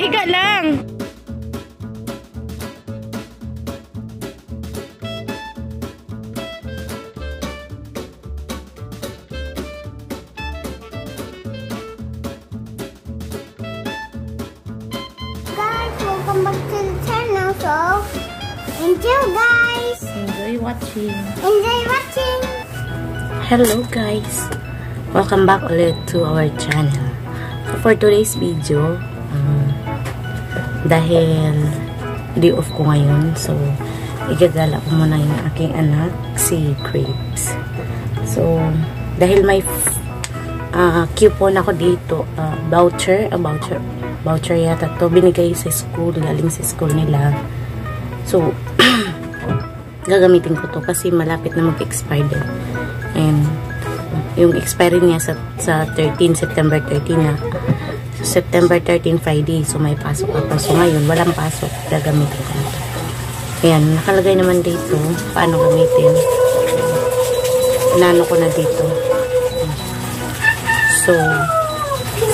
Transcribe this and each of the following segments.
Iga lang. Guys, welcome back to the channel. So, enjoy guys. Enjoy watching. Enjoy watching. Hello guys. Welcome back ulit to our channel. So, for today's video, dahil day off ko ngayon, so igagala ko muna yung aking anak, si Grapes. So, dahil may coupon ako dito, voucher yata to, binigay sa school, galing sa school nila. So, gagamitin ko to kasi malapit na mag-expire din. And, yung expiry niya sa September 13 na. So, September 13, Friday. So, may pasok ako. So, ngayon, walang pasok. Gagamitin ko na ito. Ayan, nakalagay naman dito. Paano gamitin. Inano ko na dito. So,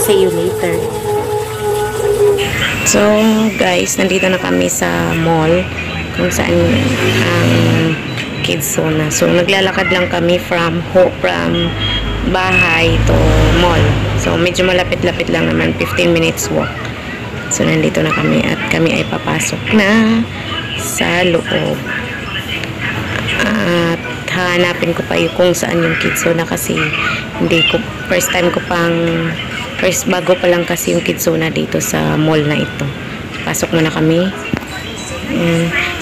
see you later. So, guys, nandito na kami sa mall kung saan ang kids zone. So, naglalakad lang kami from bahay to mall. So, medyo malapit-lapit lang naman, 15 minutes walk. So, nandito na kami at kami ay papasok na sa loob. At hanapin ko pa yung kung saan yung kids zone kasi bago pa lang kasi yung kids zone dito sa mall na ito. Pasok muna kami.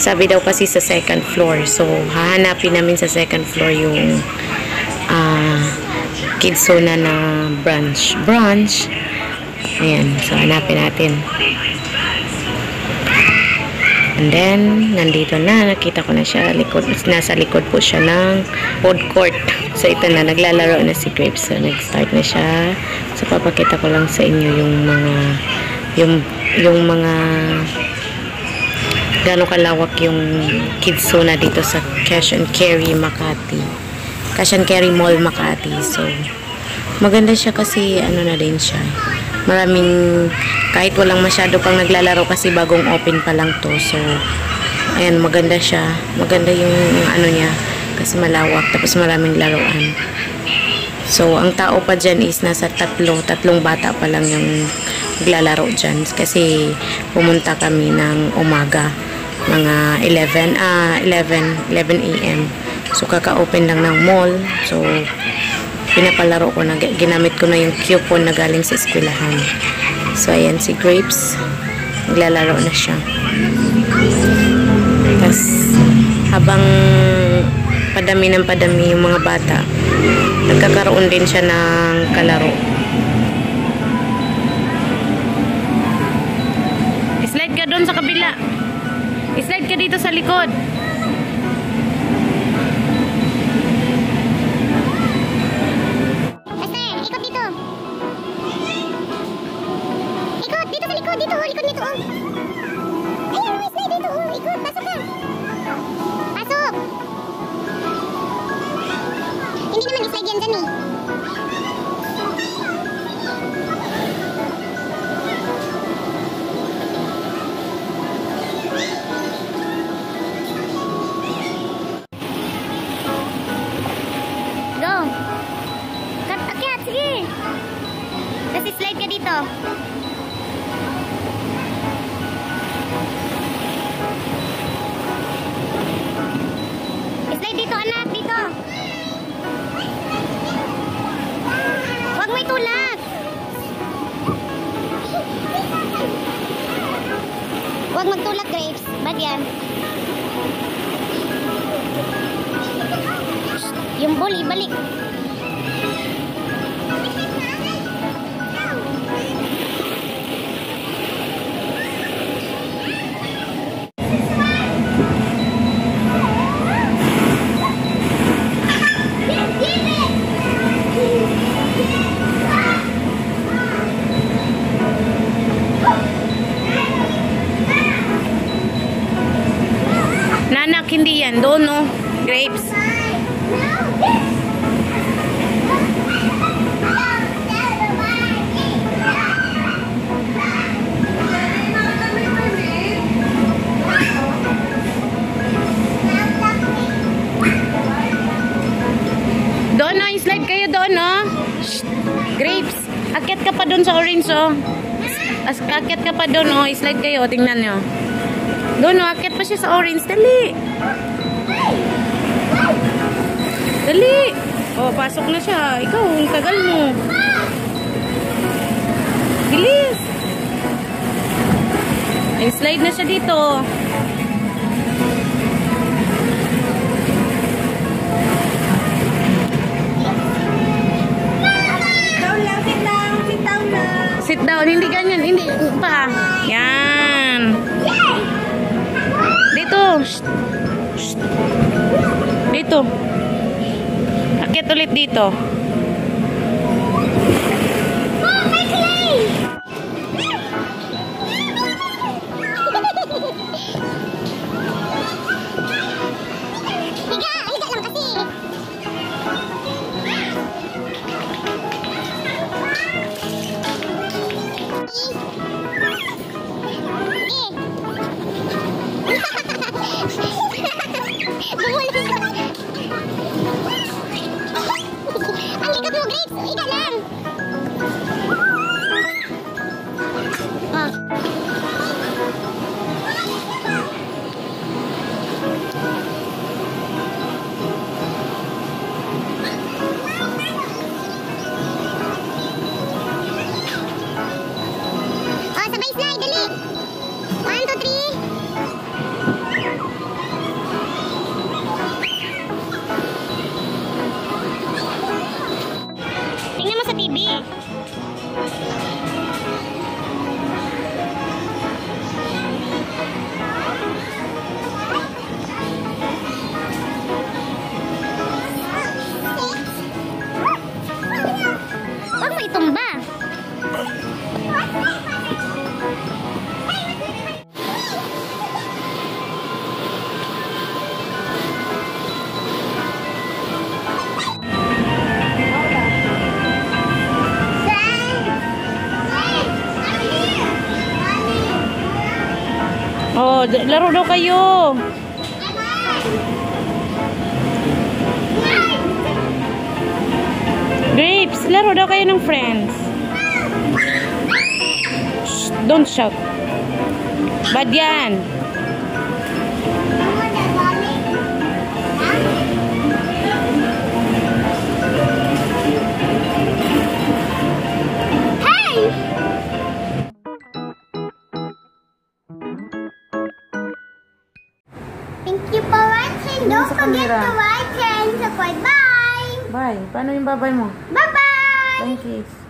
Sabi daw kasi sa second floor. So, hahanapin namin sa second floor yung kids zone na branch. Ayan. So, hanapin natin. And then, nandito na. Nakita ko na siya. Nasa likod po siya ng food court. So, ito na. Naglalaro na si Grapes. So, nag-start na siya. So, papakita ko lang sa inyo yung mga gano'ng kalawak yung kids zone dito sa Cash and Carry Makati. Cash and Carry Mall Makati. So, maganda siya kasi ano na din siya. Maraming, kahit walang masyado pang naglalaro kasi bagong open pa lang to. So, ayan, maganda siya. Maganda yung ano niya kasi malawak. Tapos maraming laruan. So, ang tao pa dyan is nasa tatlong bata pa lang yung naglalaro dyan. Kasi pumunta kami ng umaga. Mga 11 a.m. So, kaka-open lang ng mall. So, pinapalaro ko na, ginamit ko na yung coupon na galing sa eskwelahan. So, ayan si Grapes. Naglalaro na siya. Tapos, habang padami yung mga bata, nagkakaroon din siya ng kalaro. Slide ka doon sa kabila. Slide ka dito sa likod. Basta, ikot dito. Ikot dito sa likod. Dito, likod nito. Ayun, may slide dito. Ikot, pasok ka. Pasok. Hindi naman slide yan dyan eh. Slide ka dito. Slide dito, anak, dito. Huwag mo itulak. Huwag magtulak, Grapes. Bad yan. Yung ball, ibalik. Nanak, hindi yan. Doon, no? Grapes. doon sa orange, oh. Akit ka pa doon, oh. Slide kayo, tingnan nyo. Doon, oh. Akit pa siya sa orange. Dali. Dali. Oh, pasok na siya. Ikaw, ang tagal mo. Bilis. Ay, slide na siya dito. Sit down, hindi ganyan, hindi pa. Yan. Dito. Shh. Dito. Akit ulit dito. Oh, my clay! Higa lang kasi. Ang likat mo, Grapes. Higa lang. Sabay slide, dali. 1, 2, 3. Tingnan mo sa TV. Huwag mo itumba. Oh, laro daw kayo. Grapes, laro daw kayo ng friends. Shh, don't shout. Bad yan. Thank you for watching. Don't forget to like and subscribe. Bye! Bye. Paano yung babay mo? Bye-bye! Thank you.